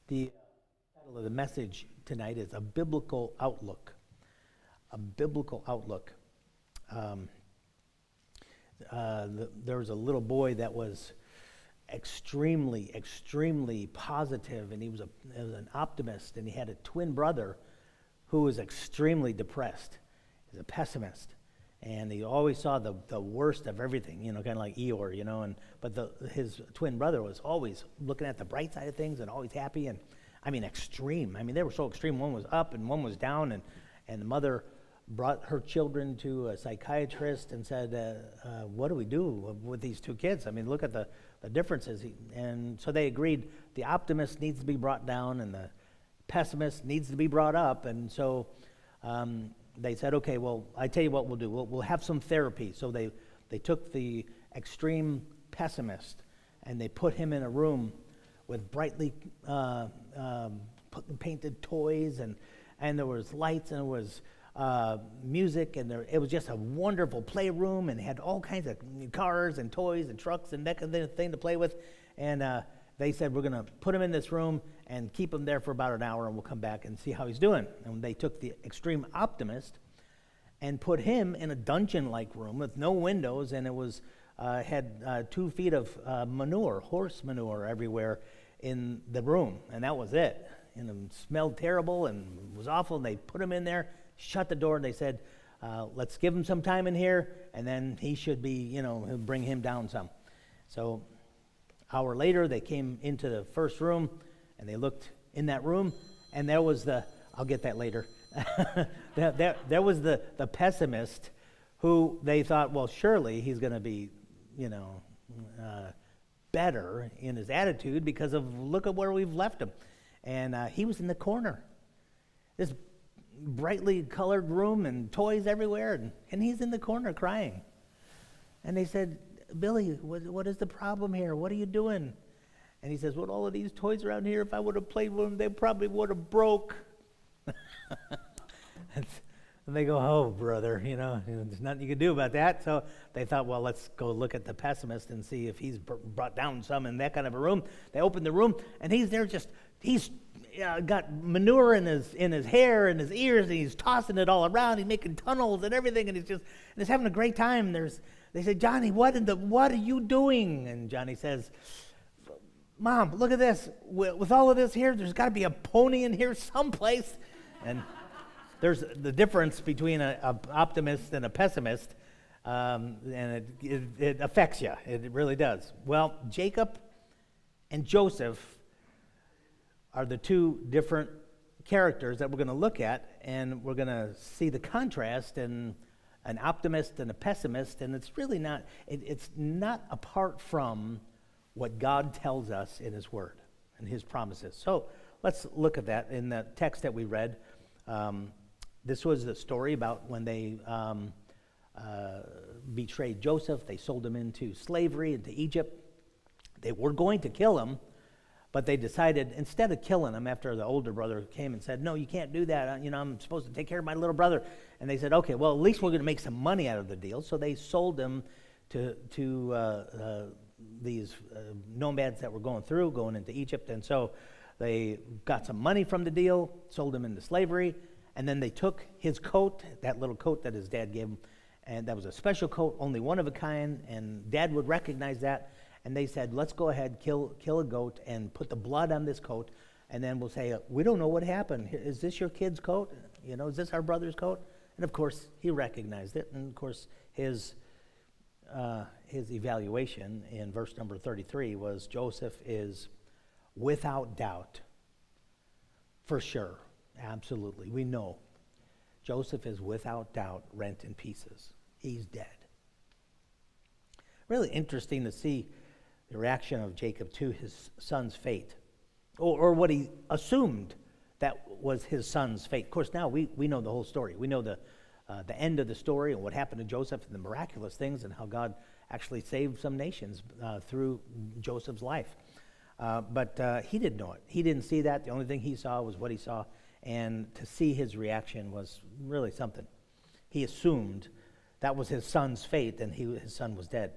The title of the message tonight is A Biblical Outlook. A Biblical Outlook. There was a little boy that was extremely positive, and he was an optimist, and he had a twin brother who was extremely depressed. He's a pessimist, and he always saw the worst of everything, kind of like Eeyore, but his twin brother was always looking at the bright side of things and always happy, and extreme. They were so extreme. One was up and one was down, and the mother brought her children to a psychiatrist and said, what do we do with these two kids? Look at the differences. And so they agreed the optimist needs to be brought down and the pessimist needs to be brought up. And so they said, okay, well, I tell you what we'll do. We'll have some therapy. So they took the extreme pessimist and they put him in a room with brightly painted toys, and there was lights, and there was music, and it was just a wonderful playroom, and had all kinds of cars and toys and trucks and that kind of thing to play with. And they said, we're going to put him in this room and keep him there for about an hour, and we'll come back and see how he's doing. And they took the extreme optimist and put him in a dungeon-like room with no windows, and it was had 2 feet of horse manure everywhere in the room, and that was it. And it smelled terrible and was awful, and they put him in there, shut the door, and they said, let's give him some time in here, and then he should be, he'll bring him down some. So an hour later, they came into the first room, and they looked in that room, and there was I'll get that later, there was the pessimist who they thought, well, surely he's going to be, better in his attitude because of look at where we've left him. And he was in the corner. This brightly colored room and toys everywhere, and he's in the corner crying. And they said, Billy, what is the problem here? What are you doing? And he says, well, all of these toys around here, if I would have played with them, they probably would have broke. And they go, oh, brother, there's nothing you can do about that. So they thought, well, let's go look at the pessimist and see if he's brought down some in that kind of a room. They opened the room, and he's there he's got manure in his hair and his ears, and he's tossing it all around. He's making tunnels and everything, and he's having a great time. They said, Johnny, what are you doing? And Johnny says, Mom, look at this. With all of this here, there's got to be a pony in here someplace. And there's the difference between an optimist and a pessimist, and it affects you. It really does. Well, Jacob and Joseph are the 2 different characters that we're going to look at, and we're going to see the contrast in an optimist and a pessimist, and it's really not, it's not apart from what God tells us in His Word and His promises. So let's look at that in the text that we read. This was the story about when they betrayed Joseph. They sold him into slavery, into Egypt. They were going to kill him, but they decided, instead of killing him, after the older brother came and said, no, you can't do that. I'm supposed to take care of my little brother. And they said, okay, well, at least we're going to make some money out of the deal. So they sold him to these nomads that were going into Egypt. And so they got some money from the deal, sold him into slavery. And then they took his coat, that little coat that his dad gave him, and that was a special coat, only one of a kind, and Dad would recognize that. And they said, let's go ahead, kill a goat, and put the blood on this coat, and then we'll say, we don't know what happened. Is this your kid's coat? Is this our brother's coat? And of course, he recognized it. And of course, his evaluation in verse number 33 was Joseph is without doubt, for sure. Absolutely. We know Joseph is without doubt rent in pieces. He's dead. Really interesting to see the reaction of Jacob to his son's fate, or what he assumed that was his son's fate. Of course, now we know the whole story. We know the end of the story and what happened to Joseph and the miraculous things and how God actually saved some nations through Joseph's life. But he didn't know it. He didn't see that. The only thing he saw was what he saw. And to see his reaction was really something. He assumed that was his son's fate, and his son was dead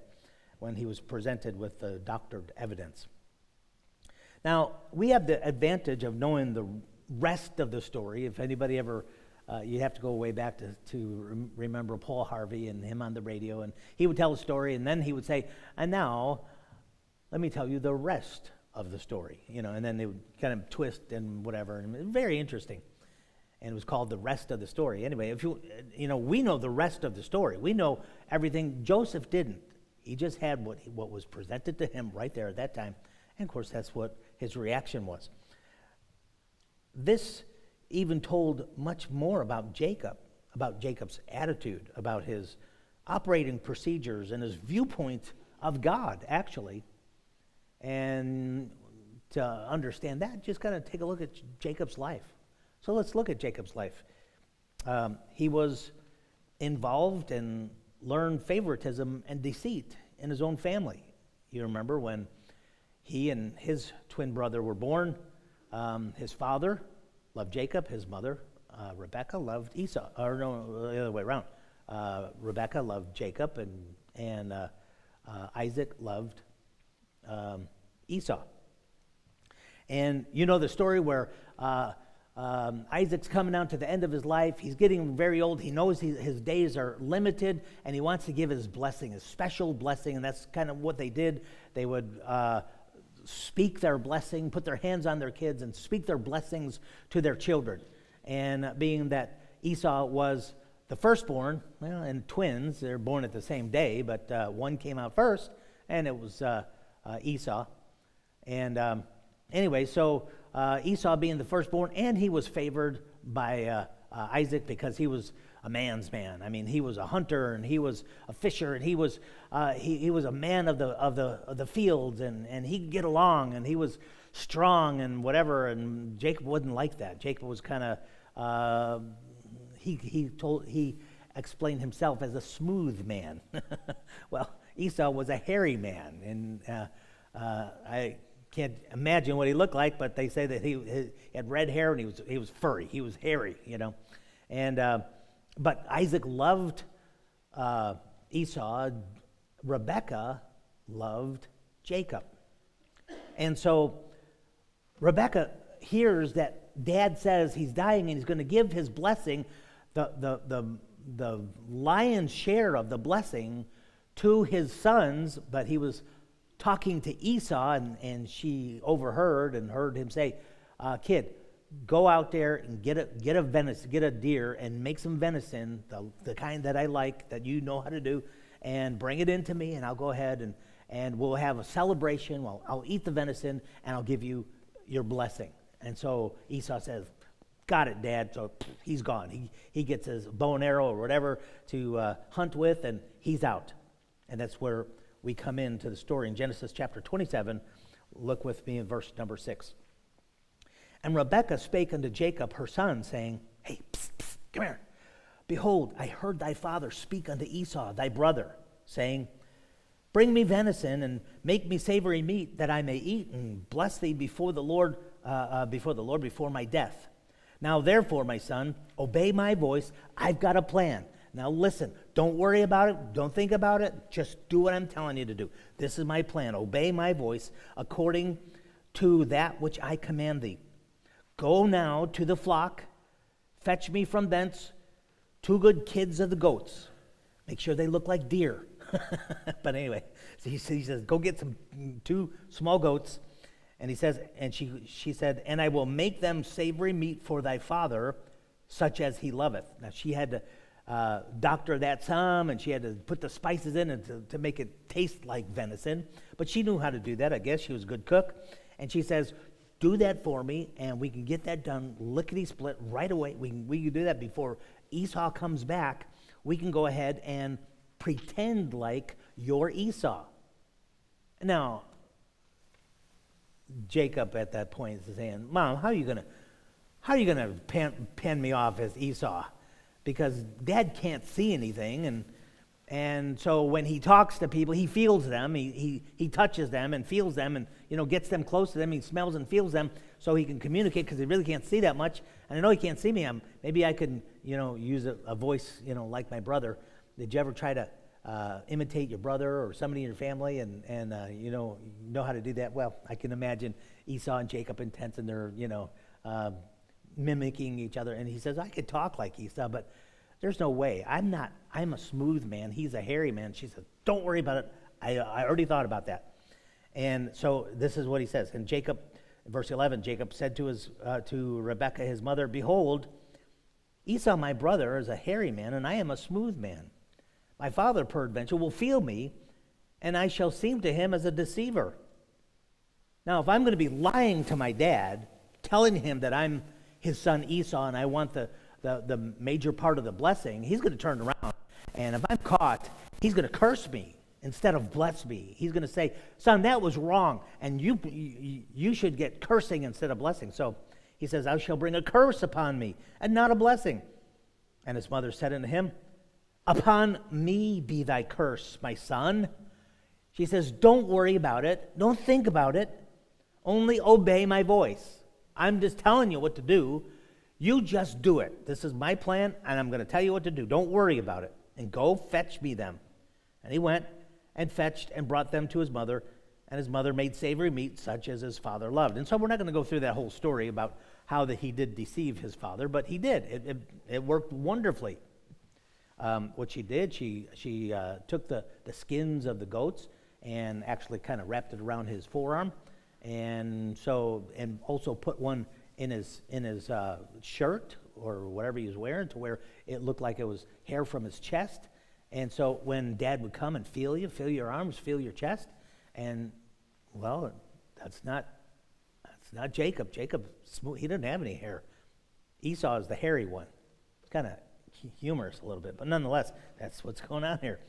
when he was presented with the doctored evidence. Now, we have the advantage of knowing the rest of the story. If anybody ever, you have to go way back to remember Paul Harvey and him on the radio, and he would tell a story, and then he would say, and now, let me tell you the rest of the story, and then they would kind of twist and whatever, and it was very interesting. And it was called The Rest of the Story. Anyway, if we know the rest of the story. We know everything. Joseph didn't. He just had what was presented to him right there at that time. And of course, that's what his reaction was. This even told much more about Jacob, about Jacob's attitude, about his operating procedures and his viewpoint of God, actually. And to understand that, just kind of take a look at Jacob's life. So let's look at Jacob's life. He was involved and learned favoritism and deceit in his own family. You remember when he and his twin brother were born, his father loved Jacob, his mother, Rebecca, loved Esau. Or no, the other way around. Rebecca loved Jacob, and Isaac loved Esau. And you know the story where Isaac's coming down to the end of his life. He's getting very old. He knows his days are limited, and he wants to give his blessing, his special blessing, and that's kind of what they did. They would speak their blessing, put their hands on their kids, and speak their blessings to their children. And being that Esau was the firstborn, well, and twins, they're born at the same day, but one came out first, and it was Esau. And anyway, so Esau being the firstborn, and he was favored by Isaac because he was a man's man. I mean, he was a hunter, and he was a fisher, and he was a man of the fields, and he could get along, and he was strong and whatever. And Jacob wasn't like that. Jacob was kind of he explained himself as a smooth man. Well, Esau was a hairy man, and I can't imagine what he looked like, but they say that he had red hair and he was furry. He was hairy, And but Isaac loved Esau. Rebecca loved Jacob. And so Rebecca hears that Dad says he's dying and he's going to give his blessing, the lion's share of the blessing, to his sons, but he was talking to Esau, and she overheard and heard him say, kid, go out there and get a deer and make some venison, the kind that I like, that you know how to do, and bring it into me, and I'll go ahead and we'll have a celebration. Well, I'll eat the venison, and I'll give you your blessing. And so Esau says, got it, Dad. So he's gone. He gets his bow and arrow or whatever to hunt with, and he's out. And that's where we come into the story in Genesis chapter 27. Look with me in verse number 6. And Rebekah spake unto Jacob her son, saying, hey, psst, psst, come here. Behold, I heard thy father speak unto Esau, thy brother, saying, bring me venison, and make me savory meat, that I may eat, and bless thee before the Lord, before my death. Now therefore, my son, obey my voice. I've got a plan. Now listen, don't worry about it. Don't think about it. Just do what I'm telling you to do. This is my plan. Obey my voice according to that which I command thee. Go now to the flock. Fetch me from thence 2 good kids of the goats. Make sure they look like deer. But anyway, so he says, go get 2 small goats. And he says, and she said, and I will make them savory meat for thy father, such as he loveth. Now she had to doctor that some, and she had to put the spices in it to make it taste like venison. But she knew how to do that, I guess. She was a good cook. And she says, do that for me, and we can get that done lickety-split right away. We can do that before Esau comes back. We can go ahead and pretend like you're Esau. Now, Jacob at that point is saying, Mom, how are you gonna pen me off as Esau? Because Dad can't see anything, and so when he talks to people, he feels them, he touches them and feels them, and gets them close to them. He smells and feels them, so he can communicate, because he really can't see that much. And I know he can't see me. Maybe I could use a voice like my brother. Did you ever try to imitate your brother or somebody in your family, and you know how to do that. Well, I can imagine Esau and Jacob intense, and they're mimicking each other. And he says, I could talk like Esau, but there's no way. I'm a smooth man. He's a hairy man. She says, don't worry about it. I already thought about that. And so this is what he says. And Jacob, verse 11, Jacob said to Rebekah, his mother, behold, Esau, my brother, is a hairy man, and I am a smooth man. My father, peradventure, will feel me, and I shall seem to him as a deceiver. Now, if I'm going to be lying to my dad, telling him that I'm his son Esau and I want the major part of the blessing, he's going to turn around. And if I'm caught, he's going to curse me instead of bless me. He's going to say, son, that was wrong, and you should get cursing instead of blessing. So he says, I shall bring a curse upon me, and not a blessing. And his mother said unto him, upon me be thy curse, my son. She says, don't worry about it. Don't think about it. Only obey my voice. I'm just telling you what to do. You just do it. This is my plan, and I'm going to tell you what to do. Don't worry about it. And go fetch me them. And he went and fetched and brought them to his mother, and his mother made savory meat such as his father loved. And so we're not going to go through that whole story about how that he did deceive his father, but he did. It worked wonderfully. What she did, she took the skins of the goats and actually kind of wrapped it around his forearm, and also put one in his shirt or whatever he was wearing to where it looked like it was hair from his chest. And so when Dad would come and feel your arms, feel your chest, and well, that's not Jacob. Jacob, he didn't have any hair. Esau is the hairy one. It's kind of humorous a little bit, but nonetheless, that's what's going on here.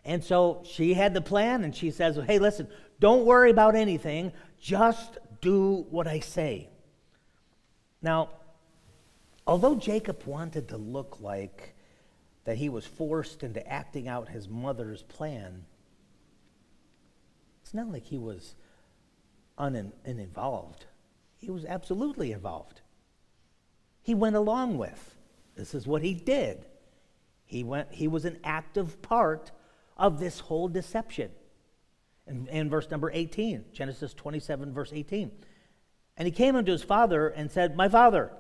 And so she had the plan, and she says, hey, listen, don't worry about anything. Just do what I say. Now, although Jacob wanted to look like that he was forced into acting out his mother's plan, it's not like he was uninvolved. He was absolutely involved. He went along with. This is what he did. He was an active part of this whole deception. In verse number 18, Genesis 27, verse 18. And he came unto his father and said, my father.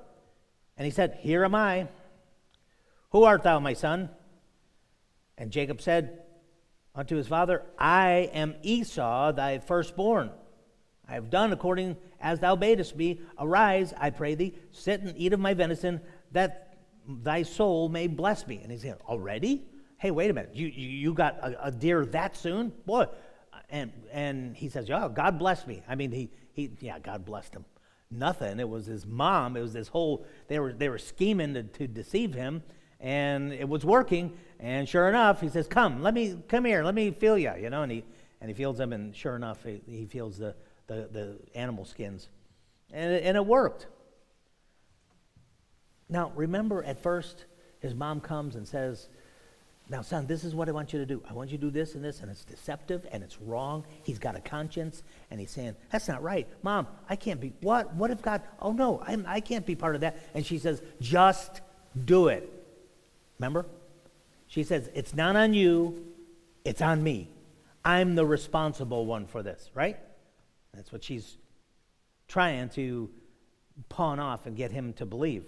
And he said, here am I. Who art thou, my son? And Jacob said unto his father, I am Esau, thy firstborn. I have done according as thou badest me. Arise, I pray thee, sit and eat of my venison, that thy soul may bless me. And he said, already? Hey, wait a minute. You got a deer that soon? Boy. And he says, yeah, God bless me. I mean, God blessed him. Nothing. It was his mom. It was this whole, they were scheming to deceive him, and it was working. And sure enough, he says, come here, let me feel you, and he feels them, and sure enough, he feels the animal skins. And it worked. Now, remember, at first, his mom comes and says, now, son, this is what I want you to do. I want you to do this, and it's deceptive, and it's wrong. He's got a conscience, and he's saying, that's not right. Mom, I can't be, what? What if God, oh, no, I can't be part of that. And she says, just do it. Remember? She says, it's not on you, it's on me. I'm the responsible one for this, right? That's what she's trying to pawn off and get him to believe.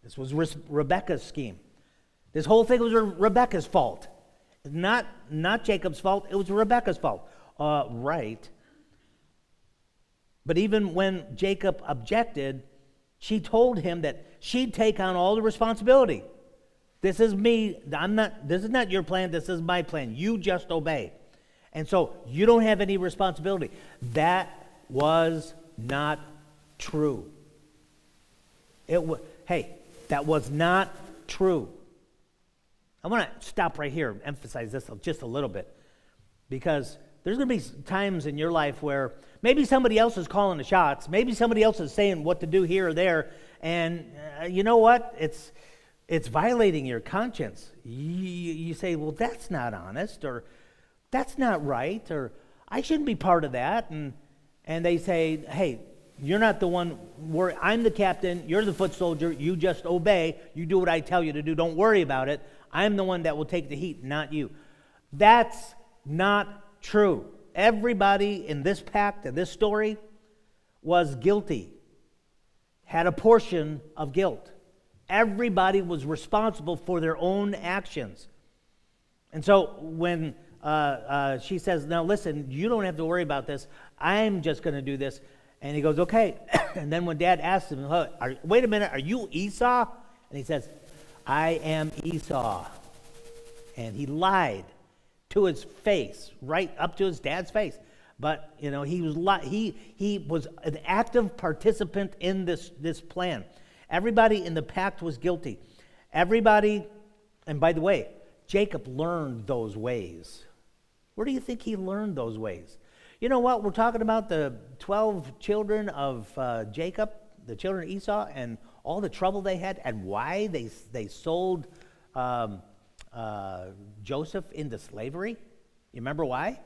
This was Rebekah's scheme. This whole thing was Rebekah's fault. Not Jacob's fault, it was Rebekah's fault. Right. But even when Jacob objected, she told him that she'd take on all the responsibility. This is me. This is not your plan, this is my plan. You just obey. And so you don't have any responsibility. That was not true. That was not true. I want to stop right here and emphasize this just a little bit, because there's going to be times in your life where maybe somebody else is calling the shots, maybe somebody else is saying what to do here or there, and you know what? It's violating your conscience. You say, well, that's not honest, or that's not right, or I shouldn't be part of that, and they say, hey, You're not the one, I'm the captain, you're the foot soldier, you just obey, you do what I tell you to do, don't worry about it. I'm the one that will take the heat, not you. That's not true. Everybody in this pact, in this story, was guilty, had a portion of guilt. Everybody was responsible for their own actions. And so when she says, now listen, you don't have to worry about this, I'm just going to do this. And he goes, okay. And then when Dad asks him, wait a minute, are you Esau? And he says, I am Esau. And he lied to his face, right up to his dad's face. But, he was an active participant in this plan. Everybody in the pact was guilty. Everybody, and by the way, Jacob learned those ways. Where do you think he learned those ways? You know what? We're talking about the 12 children of Jacob, the children of Esau, and all the trouble they had, and why they sold Joseph into slavery. You remember why?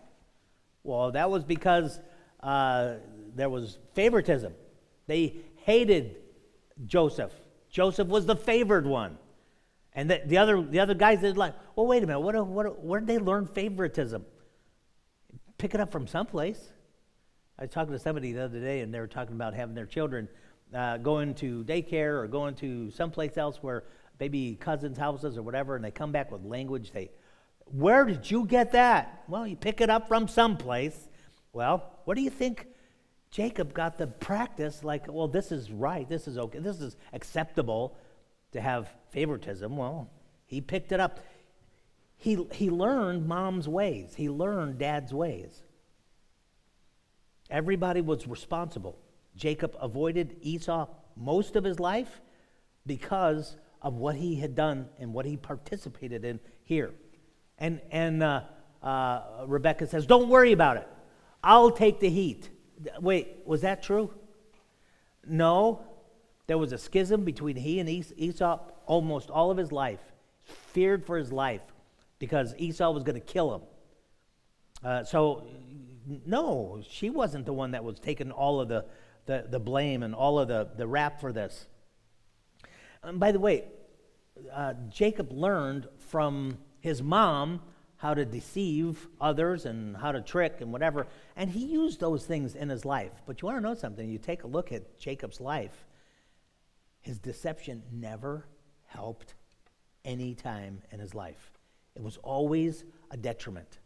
Well, that was because there was favoritism. They hated Joseph. Joseph was the favored one. And the other guys, they're like, well, wait a minute, where did they learn favoritism? Pick it up from someplace. I was talking to somebody the other day, and they were talking about having their children going to daycare or going to someplace else where maybe cousins' houses or whatever, and they come back with language. Where did you get that? Well, you pick it up from someplace. Well, what do you think Jacob got the practice? Like, well, this is right, this is okay, this is acceptable to have favoritism. Well, he picked it up. He learned mom's ways. He learned dad's ways. Everybody was responsible. Jacob avoided Esau most of his life because of what he had done and what he participated in here. And Rebecca says, don't worry about it. I'll take the heat. Wait, was that true? No. There was a schism between he and Esau almost all of his life. Feared for his life because Esau was going to kill him. No, she wasn't the one that was taking all of the blame and all of the rap for this. And by the way, Jacob learned from his mom how to deceive others and how to trick and whatever, and he used those things in his life. But you want to know something? You take a look at Jacob's life, his deception never helped any time in his life. It was always a detriment.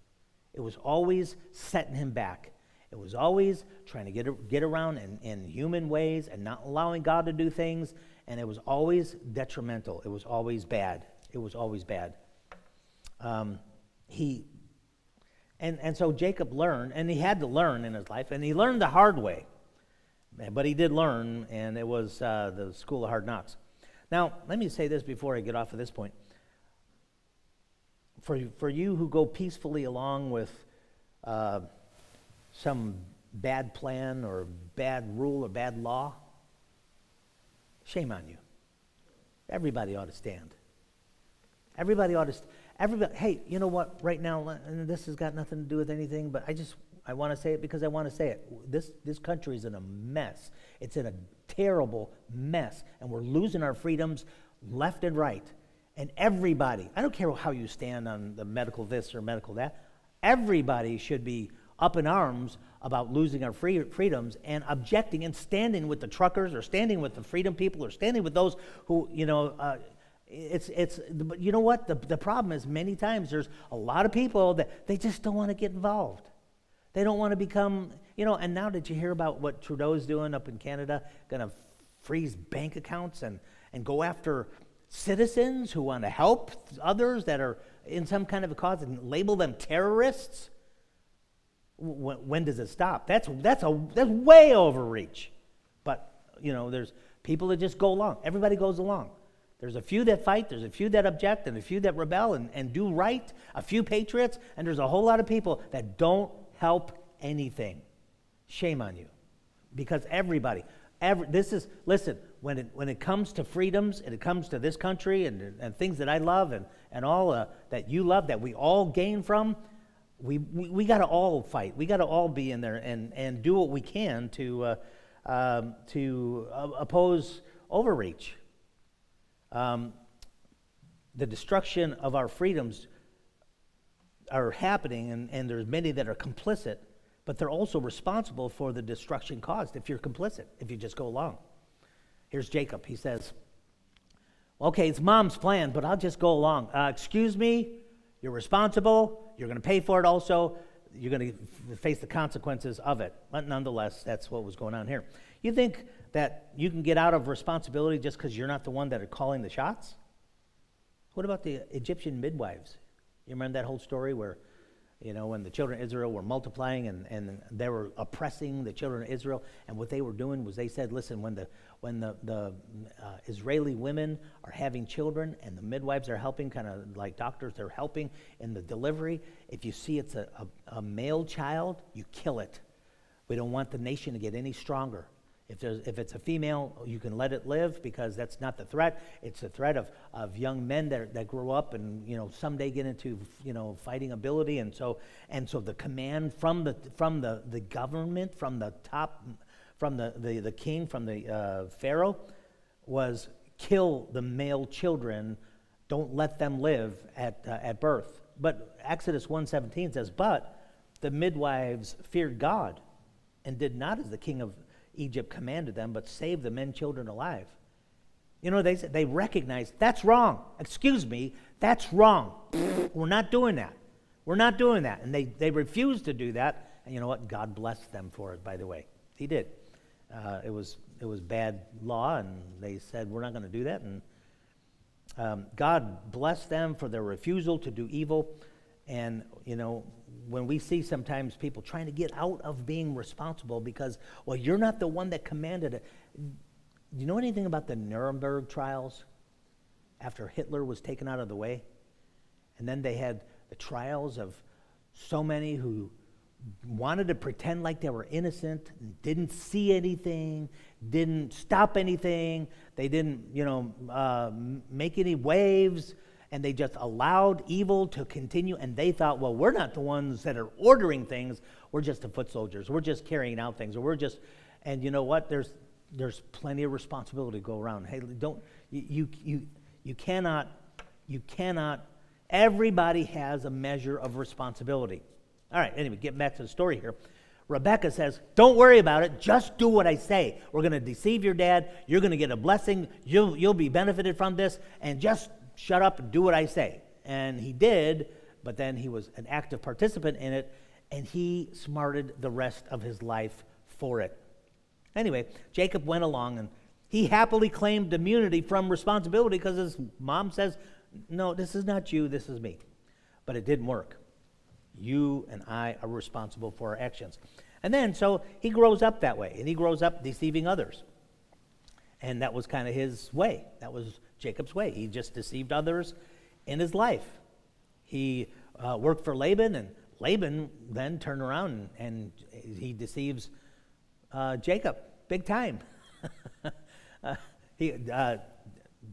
It was always setting him back. It was always trying to get around in human ways and not allowing God to do things, and it was always detrimental. It was always bad. It was always bad. So Jacob learned, and he had to learn in his life, and he learned the hard way. But he did learn, and it was the school of hard knocks. Now, let me say this before I get off of this point. For you who go peacefully along with some bad plan or bad rule or bad law, shame on you. Everybody ought to stand. Everybody ought to. Hey, you know what? Right now, and this has got nothing to do with anything, but I want to say it because I want to say it. This country is in a mess. It's in a terrible mess, and we're losing our freedoms left and right. And everybody, I don't care how you stand on the medical this or medical that, everybody should be up in arms about losing our freedoms and objecting and standing with the truckers or standing with the freedom people or standing with those who, but you know what? The problem is many times there's a lot of people that they just don't want to get involved. They don't want to become, and now did you hear about what Trudeau's doing up in Canada? Going to freeze bank accounts and go after citizens who want to help others that are in some kind of a cause and label them terrorists? When does it stop? That's way overreach. But, there's people that just go along. Everybody goes along. There's a few that fight, there's a few that object, and a few that rebel and do right, a few patriots, and there's a whole lot of people that don't help anything. Shame on you. Because listen, when it comes to freedoms, and it comes to this country and things that I love and all that you love, that we all gain from, we got to all fight. We got to all be in there and do what we can to oppose overreach. The destruction of our freedoms are happening, and there's many that are complicit, but they're also responsible for the destruction caused if you're complicit, if you just go along. Here's Jacob. He says, okay, it's mom's plan, but I'll just go along. Excuse me, you're responsible, you're going to pay for it also, you're going to face the consequences of it. But nonetheless, that's what was going on here. You think that you can get out of responsibility just because you're not the one that are calling the shots? What about the Egyptian midwives? You remember that whole story where, when the children of Israel were multiplying and they were oppressing the children of Israel, and what they were doing was they said, listen, when the Israeli women are having children and the midwives are helping, kind of like doctors, they're helping in the delivery, if you see it's a male child, you kill it. We don't want the nation to get any stronger. If it's a female, you can let it live because that's not the threat. It's the threat of young men that grow up and someday get into fighting ability, and so the command from the government, from the top, from the king, from the Pharaoh, was kill the male children. Don't let them live at birth. But Exodus 1:17 says, but the midwives feared God and did not as the king of Egypt commanded them, but saved the men, children alive. They recognized that's wrong. Excuse me, that's wrong. We're not doing that. We're not doing that. And they refused to do that. And you know what? God blessed them for it, by the way. He did. It was bad law, and they said, we're not going to do that. And God blessed them for their refusal to do evil. And, when we see sometimes people trying to get out of being responsible because, well, you're not the one that commanded it. Do you know anything about the Nuremberg Trials after Hitler was taken out of the way? And then they had the trials of so many who wanted to pretend like they were innocent, didn't see anything, didn't stop anything, they didn't, make any waves, and they just allowed evil to continue, and they thought, well, we're not the ones that are ordering things, we're just the foot soldiers, we're just carrying out things, or we're just, and you know what, there's plenty of responsibility to go around. Hey, you cannot, everybody has a measure of responsibility. All right, anyway, getting back to the story here. Rebecca says, don't worry about it, just do what I say. We're going to deceive your dad, you're going to get a blessing, you'll be benefited from this, and just shut up and do what I say. And he did, but then he was an active participant in it, and he smarted the rest of his life for it. Anyway, Jacob went along, and he happily claimed immunity from responsibility because his mom says, no, this is not you, this is me. But it didn't work. You and I are responsible for our actions. And then, so he grows up that way, and he grows up deceiving others. And that was kind of his way. That was Jacob's way. He just deceived others in his life. He worked for Laban, and Laban then turned around and he deceives Jacob big time.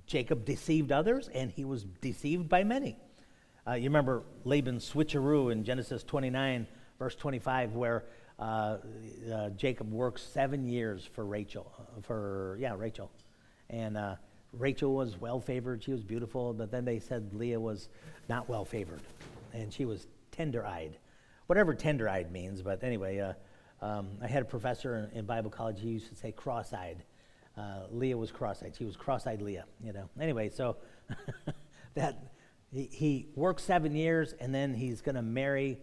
Jacob deceived others, and he was deceived by many. You remember Laban's switcheroo in Genesis 29, verse 25, where Jacob worked 7 years for Rachel. Rachel. And Rachel was well-favored. She was beautiful. But then they said Leah was not well-favored. And she was tender-eyed. Whatever tender-eyed means. But anyway, I had a professor in Bible college. He used to say cross-eyed. Leah was cross-eyed. She was cross-eyed Leah, Anyway, so that he worked 7 years, and then he's going to marry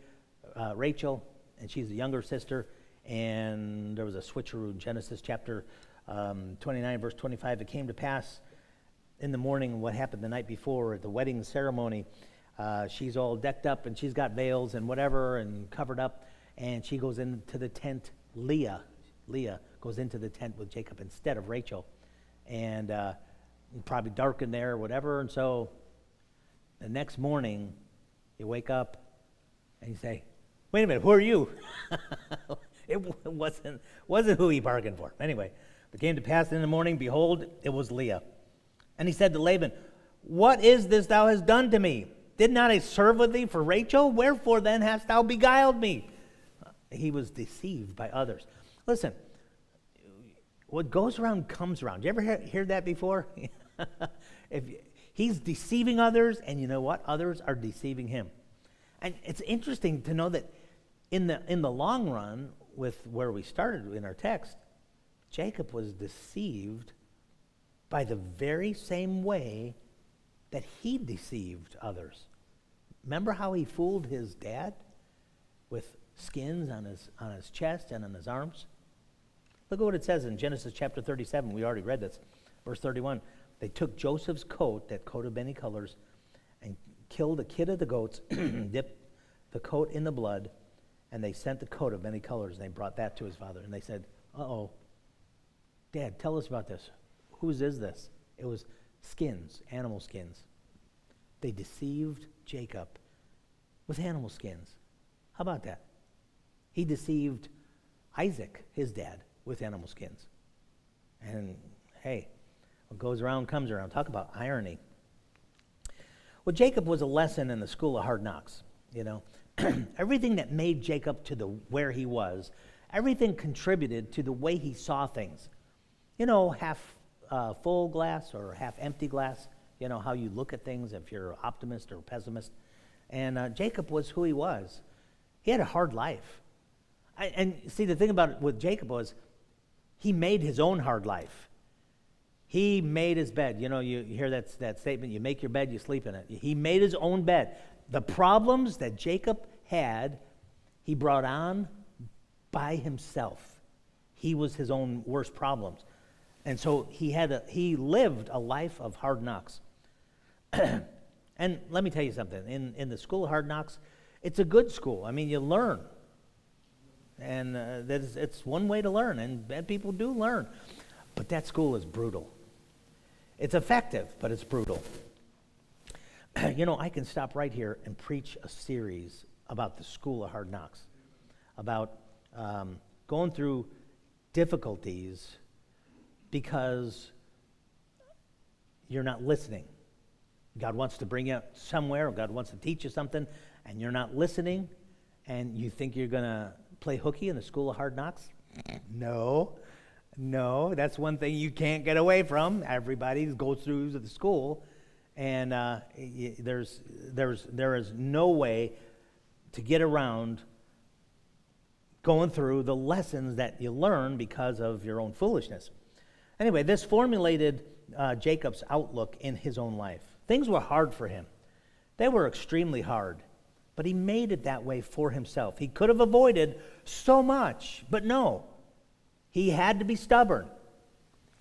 Rachel, and she's the younger sister, and there was a switcheroo in Genesis chapter 29, verse 25. It came to pass in the morning what happened the night before at the wedding ceremony. She's all decked up, and she's got veils and whatever and covered up, and she goes into the tent. Leah goes into the tent with Jacob instead of Rachel, and probably dark in there or whatever. And so the next morning you wake up and you say, wait a minute, who are you? It wasn't who he bargained for. Anyway, it came to pass in the morning, behold, it was Leah. And he said to Laban, what is this thou hast done to me? Did not I serve with thee for Rachel? Wherefore then hast thou beguiled me? He was deceived by others. Listen, what goes around comes around. You ever hear that before? If he's deceiving others, and you know what? Others are deceiving him. And it's interesting to know that in the long run, with where we started in our text, Jacob was deceived by the very same way that he deceived others. Remember how he fooled his dad with skins on his chest and on his arms? Look at what it says in Genesis chapter 37. We already read this. Verse 31. They took Joseph's coat, that coat of many colors, and killed a kid of the goats, dipped the coat in the blood, and they sent the coat of many colors, and they brought that to his father. And they said, uh-oh, Dad, tell us about this. Whose is this? It was skins, animal skins. They deceived Jacob with animal skins. How about that? He deceived Isaac, his dad, with animal skins. And hey, what goes around comes around. Talk about irony. Well, Jacob was a lesson in the school of hard knocks, you know. Everything that made Jacob to where he was, everything contributed to the way he saw things. You know, half full glass or half empty glass, you know, how you look at things if you're optimist or pessimist. And Jacob was who he was. He had a hard life. And see, the thing about it with Jacob was he made his own hard life. He made his bed. You know, you hear that statement, you make your bed, you sleep in it. He made his own bed. The problems that Jacob had, he brought on by himself. He was his own worst problems. And so he lived a life of hard knocks. And let me tell you something. In the school of hard knocks, it's a good school. I mean, you learn. And it's one way to learn, and bad people do learn. But that school is brutal. It's effective, but it's brutal. You know, I can stop right here and preach a series about the school of hard knocks, about going through difficulties because you're not listening. God wants to bring you somewhere, or God wants to teach you something, and you're not listening, and you think you're going to play hooky in the school of hard knocks? No, that's one thing you can't get away from. Everybody goes through the school, and there is no way to get around going through the lessons that you learn because of your own foolishness. Anyway, this formulated Jacob's outlook in his own life. Things were hard for him. They were extremely hard, but he made it that way for himself. He could have avoided so much, but no. He had to be stubborn.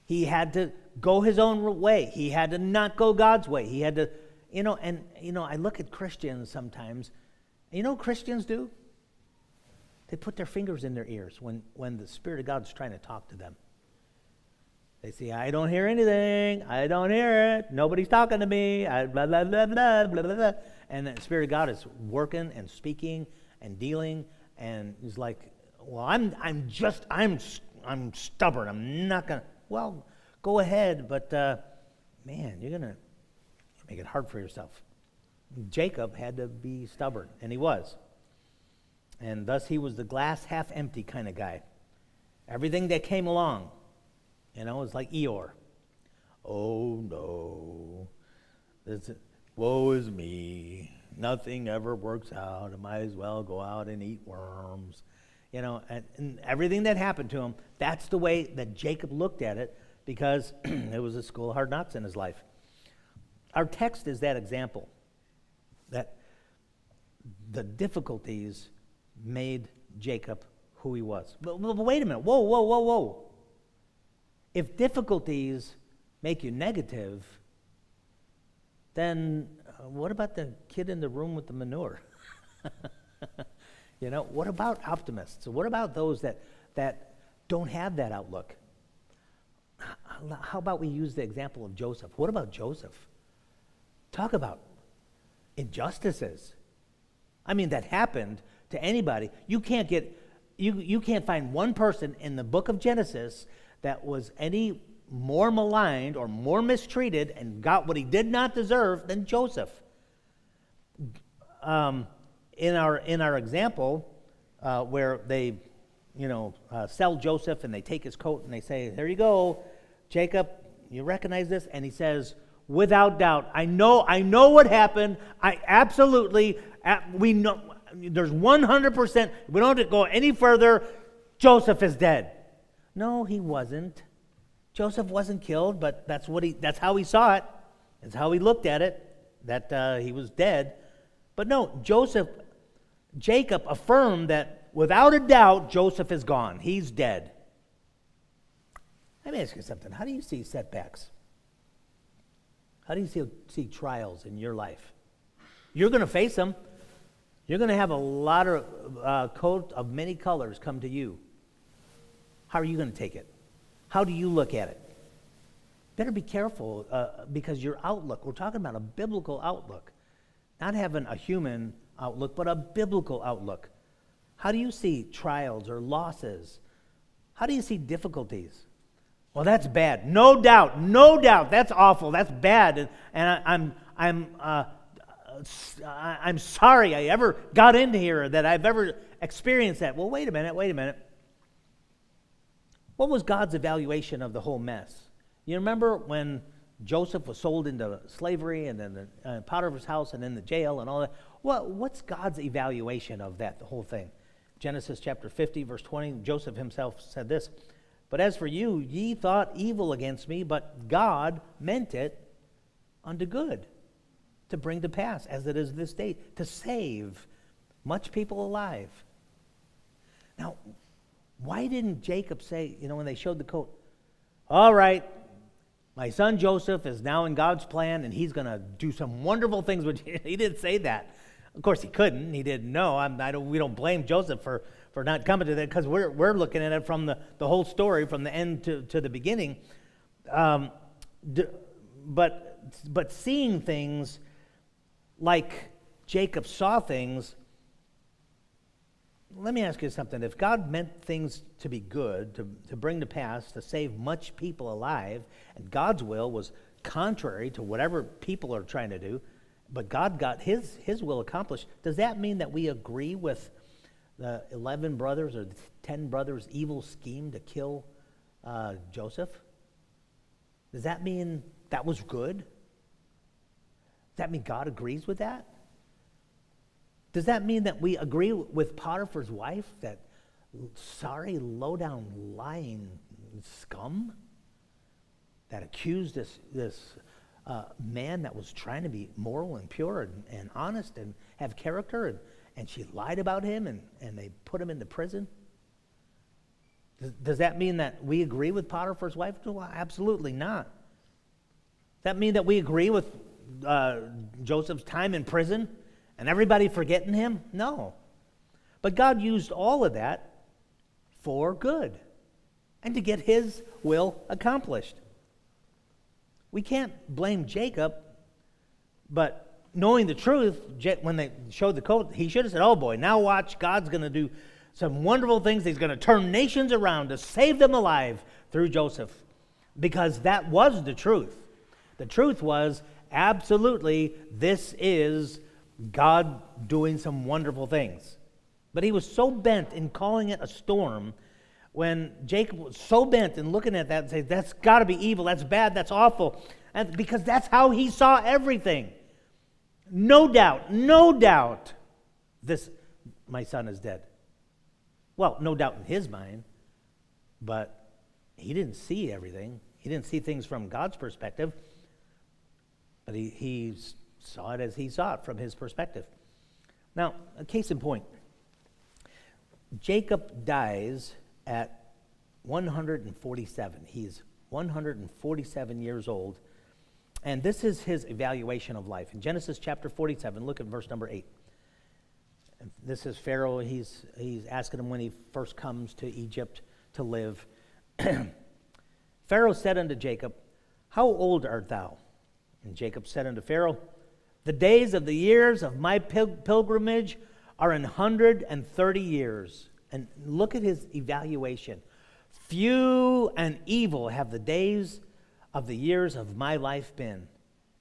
He had to go his own way. He had to not go God's way. He had to, I look at Christians sometimes. You know what Christians do? They put their fingers in their ears when the Spirit of God's trying to talk to them. They say, I don't hear anything. I don't hear it. Nobody's talking to me. Blah, blah, blah, blah, blah, blah, blah. And the Spirit of God is working and speaking and dealing. And he's like, well, I'm stubborn. I'm not going to. Well, go ahead. But, man, you're going to make it hard for yourself. Jacob had to be stubborn, and he was. And thus he was the glass half empty kind of guy. Everything that came along, it's like Eeyore. Oh, no. Woe is me. Nothing ever works out. I might as well go out and eat worms. And everything that happened to him, that's the way that Jacob looked at it, because it was a school of hard knocks in his life. Our text is that example, that the difficulties made Jacob who he was. But wait a minute. Whoa. If difficulties make you negative, then what about the kid in the room with the manure? What about optimists? What about those that don't have that outlook? How about we use the example of Joseph? What about Joseph? Talk about injustices. I mean, that happened to anybody. You can't find one person in the book of Genesis that was any more maligned or more mistreated and got what he did not deserve than Joseph. In our example, where they sell Joseph, and they take his coat and they say, "There you go, Jacob, you recognize this?" And he says, "Without doubt, I know what happened. I absolutely, we know, there's 100%, we don't have to go any further, Joseph is dead." No, he wasn't. Joseph wasn't killed, but that's how he saw it. That's how he looked at it, that he was dead. But no, Jacob affirmed that without a doubt, Joseph is gone. He's dead. Let me ask you something. How do you see setbacks? How do you see trials in your life? You're going to face them. You're going to have a lot of coat of many colors come to you. How are you going to take it? How do you look at it? Better be careful because your outlook, we're talking about a biblical outlook, not having a human outlook, but a biblical outlook. How do you see trials or losses? How do you see difficulties? Well, that's bad. No doubt. That's awful. That's bad. And I'm sorry I ever got into here, that I've ever experienced that. Well, wait a minute. What was God's evaluation of the whole mess? You remember when Joseph was sold into slavery, and then Potiphar's house, and then the jail and all that? What's God's evaluation of that, the whole thing? Genesis chapter 50, verse 20, Joseph himself said this, "But as for you, ye thought evil against me, but God meant it unto good, to bring to pass, as it is this day, to save much people alive." Now, why didn't Jacob say, when they showed the coat, "All right, my son Joseph is now in God's plan, and he's going to do some wonderful things with you"? He didn't say that. Of course, he couldn't. He didn't know. We don't blame Joseph for not coming to that, because we're looking at it from the whole story, from the end to the beginning. But seeing things like Jacob saw things, let me ask you something. If God meant things to be good, to bring to pass, to save much people alive, and God's will was contrary to whatever people are trying to do, but God got his will accomplished, does that mean that we agree with the 11 brothers or the 10 brothers' evil scheme to kill Joseph? Does that mean that was good? Does that mean God agrees with that? Does that mean that we agree with Potiphar's wife, that sorry, low-down, lying scum that accused this man that was trying to be moral and pure and honest and have character, and she lied about him, and they put him into prison? Does that mean that we agree with Potiphar's wife? Well, absolutely not. Does that mean that we agree with Joseph's time in prison and everybody forgetting him? No. But God used all of that for good and to get his will accomplished. We can't blame Jacob, but knowing the truth, when they showed the coat, he should have said, "Oh boy, now watch, God's going to do some wonderful things. He's going to turn nations around to save them alive through Joseph." Because that was the truth. The truth was, absolutely, this is God doing some wonderful things. But he was so bent in calling it a storm, when Jacob was so bent in looking at that and saying, "That's got to be evil, that's bad, that's awful," and because that's how he saw everything. No doubt, my son is dead. Well, no doubt in his mind, but he didn't see everything. He didn't see things from God's perspective, but he saw it as he saw it from his perspective. Now, a case in point, Jacob dies at 147. He's 147 years old, and this is his evaluation of life. In Genesis chapter 47, look at verse number 8. This is Pharaoh. He's asking him when he first comes to Egypt to live. Pharaoh said unto Jacob, "How old art thou?" And Jacob said unto Pharaoh, "The days of the years of my pilgrimage are 130 years. And look at his evaluation. "Few and evil have the days of the years of my life been,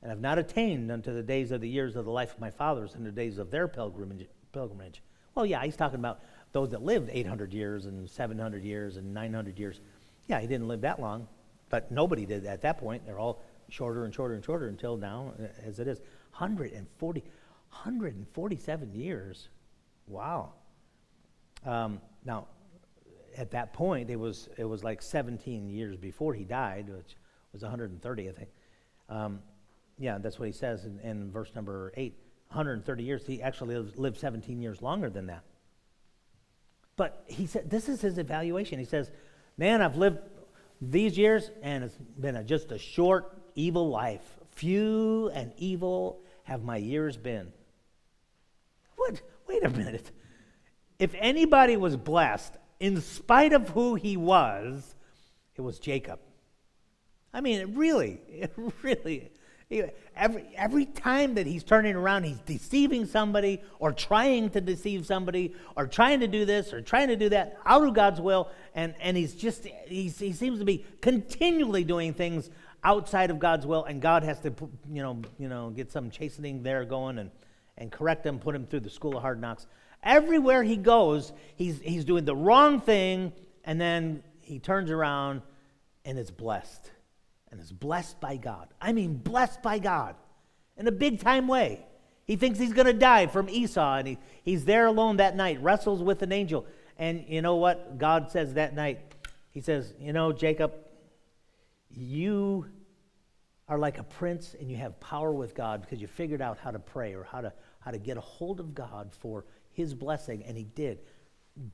and have not attained unto the days of the years of the life of my fathers, and the days of their pilgrimage. Well, yeah, he's talking about those that lived 800 years and 700 years and 900 years, yeah, he didn't live that long, but nobody did at that point. They're all shorter and shorter and shorter until now, as it is. 147 years. Wow. Now, at that point, it was like 17 years before he died, which was 130, I think. Yeah, that's what he says in verse number 8. 130 years. He actually lived 17 years longer than that. But he said, this is his evaluation. He says, man, I've lived these years, and it's been just a short, evil life. Few and evil have my years been. What? Wait a minute. If anybody was blessed, in spite of who he was, it was Jacob. I mean, really, every time that he's turning around, he's deceiving somebody or trying to deceive somebody or trying to do this or trying to do that out of God's will, and he seems to be continually doing things outside of God's will, and God has to get some chastening there going and correct him, put him through the school of hard knocks. Everywhere he goes, he's doing the wrong thing, and then he turns around and is blessed. And is blessed by God. I mean, blessed by God in a big-time way. He thinks he's going to die from Esau, and he's there alone that night, wrestles with an angel. And you know what God says that night? He says, Jacob, you are like a prince, and you have power with God because you figured out how to pray or how to get a hold of God for his blessing, and he did.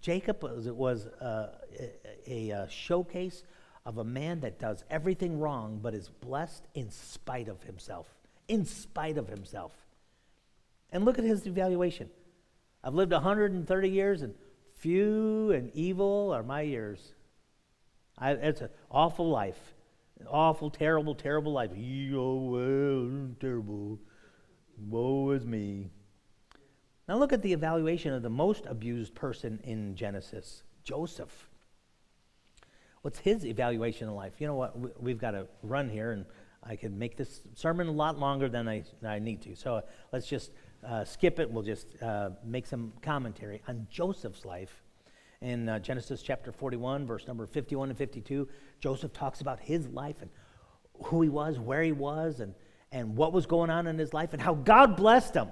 Jacob was a showcase of a man that does everything wrong but is blessed in spite of himself. In spite of himself. And look at his evaluation. I've lived 130 years, and few and evil are my years. It's an awful life. An awful, terrible, terrible life. Oh, well, terrible. Woe is me. Now look at the evaluation of the most abused person in Genesis, Joseph. What's his evaluation of life? You know what? We've got to run here, and I could make this sermon a lot longer than I need to. So let's just skip it. We'll just make some commentary on Joseph's life. In Genesis chapter 41, verse number 51 and 52, Joseph talks about his life and who he was, where he was, and what was going on in his life, and how God blessed him.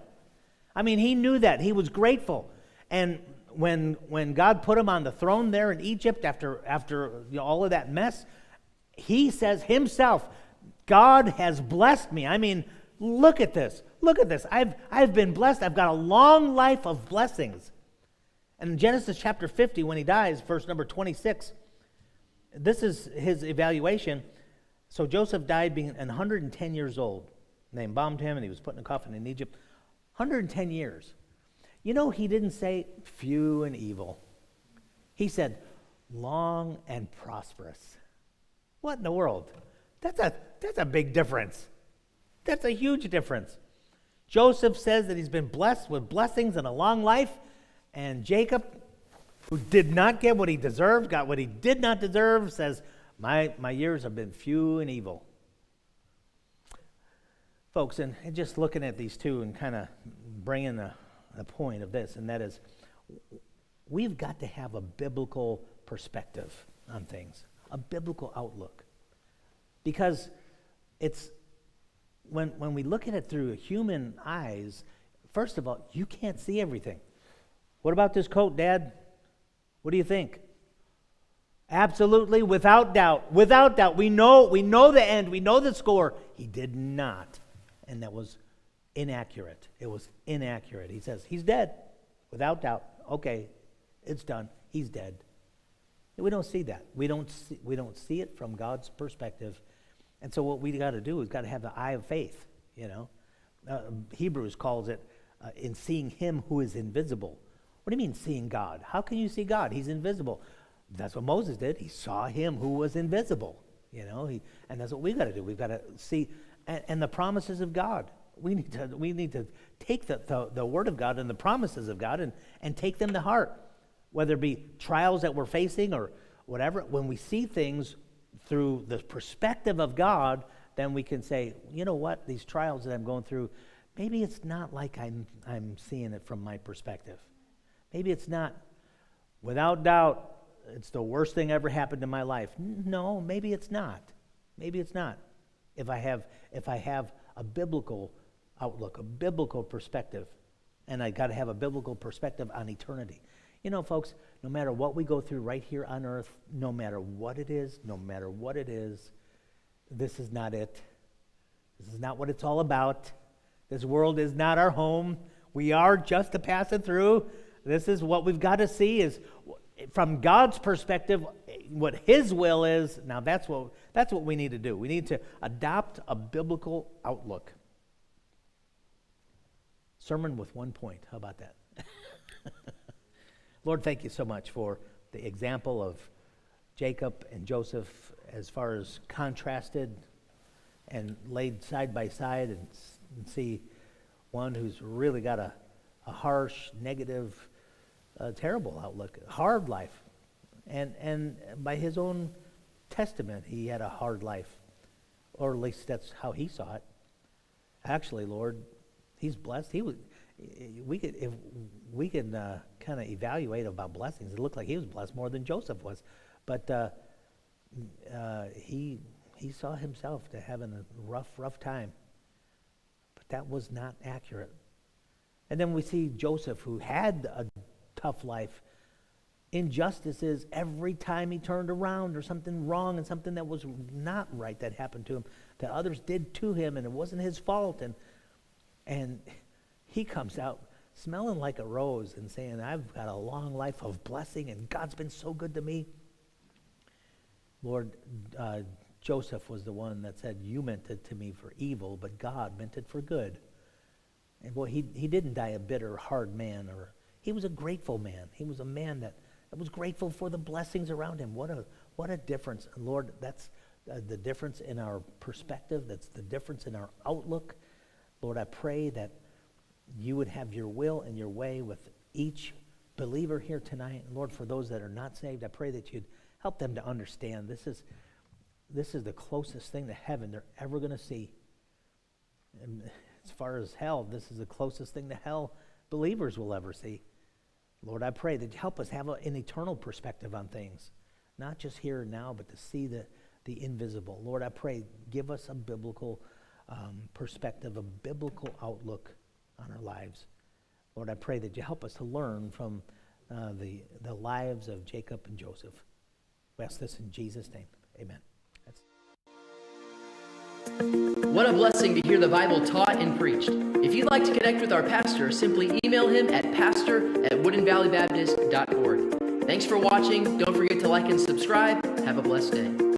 I mean, he knew that. He was grateful. And when God put him on the throne there in Egypt after all of that mess, he says himself, God has blessed me. I mean, look at this. Look at this. I've been blessed. I've got a long life of blessings. And in Genesis chapter 50, when he dies, verse number 26, this is his evaluation. So Joseph died being 110 years old. And they embalmed him, and he was put in a coffin in Egypt. 110 years. He didn't say few and evil. He said long and prosperous. What in the world? That's a big difference. That's a huge difference. Joseph says that he's been blessed with blessings and a long life, and Jacob, who did not get what he deserved, got what he did not deserve, says, my years have been few and evil. Folks, and just looking at these two and kind of bringing the point of this, and that is, we've got to have a biblical perspective on things, a biblical outlook. Because it's, when we look at it through human eyes, first of all, you can't see everything. What about this coat, Dad? What do you think? Absolutely, without doubt. Without doubt. We know the end. We know the score. He did not. And that was inaccurate. It was inaccurate. He says, he's dead. Without doubt. Okay, it's done. He's dead. We don't see that. We don't see it from God's perspective. And so what we got to do is got to have the eye of faith, Hebrews calls it in seeing him who is invisible. What do you mean seeing God? How can you see God? He's invisible. That's what Moses did. He saw him who was invisible, and that's what we've got to do. We've got to see and the promises of God. We need to take the word of God and the promises of God and take them to heart, whether it be trials that we're facing or whatever. When we see things through the perspective of God, then we can say, you know what, these trials that I'm going through, maybe it's not like I'm seeing it from my perspective. Maybe it's not without doubt, it's the worst thing ever happened in my life. No, maybe it's not. Maybe it's not. If I have a biblical outlook, a biblical perspective, and I got to have a biblical perspective on eternity. You know, folks, no matter what we go through right here on earth, no matter what it is, this is not it. This is not what it's all about. This world is not our home. We are just a passing through. This is what we've got to see is, from God's perspective, what His will is. Now that's what we need to do. We need to adopt a biblical outlook. Sermon with one point. How about that? Lord, thank you so much for the example of Jacob and Joseph as far as contrasted and laid side by side, and see one who's really got a harsh, negative, terrible outlook, hard life. And by his own testament, he had a hard life, or at least that's how he saw it. Actually, Lord, he's blessed. We could kind of evaluate about blessings. It looked like he was blessed more than Joseph was, but he saw himself to having a rough time. But that was not accurate. And then we see Joseph, who had a tough life. Injustices every time he turned around, or something wrong and something that was not right that happened to him, that others did to him, and it wasn't his fault. And he comes out smelling like a rose and saying, I've got a long life of blessing, and God's been so good to me. Lord, Joseph was the one that said, you meant it to me for evil, but God meant it for good. And boy, he didn't die a bitter, hard man. He was a grateful man. He was a man that was grateful for the blessings around him. What a difference. And Lord, that's the difference in our perspective. That's the difference in our outlook. Lord, I pray that you would have your will and your way with each believer here tonight. And Lord, for those that are not saved, I pray that you'd help them to understand this is the closest thing to heaven they're ever going to see. And as far as hell, this is the closest thing to hell believers will ever see. Lord, I pray that you help us have an eternal perspective on things, not just here and now, but to see the invisible. Lord, I pray, give us a biblical perspective, a biblical outlook on our lives. Lord, I pray that you help us to learn from the lives of Jacob and Joseph. We ask this in Jesus' name. Amen. What a blessing to hear the Bible taught and preached. If you'd like to connect with our pastor, simply email him at pastor@woodenvalleybaptist.org. Thanks for watching. Don't forget to like and subscribe. Have a blessed day.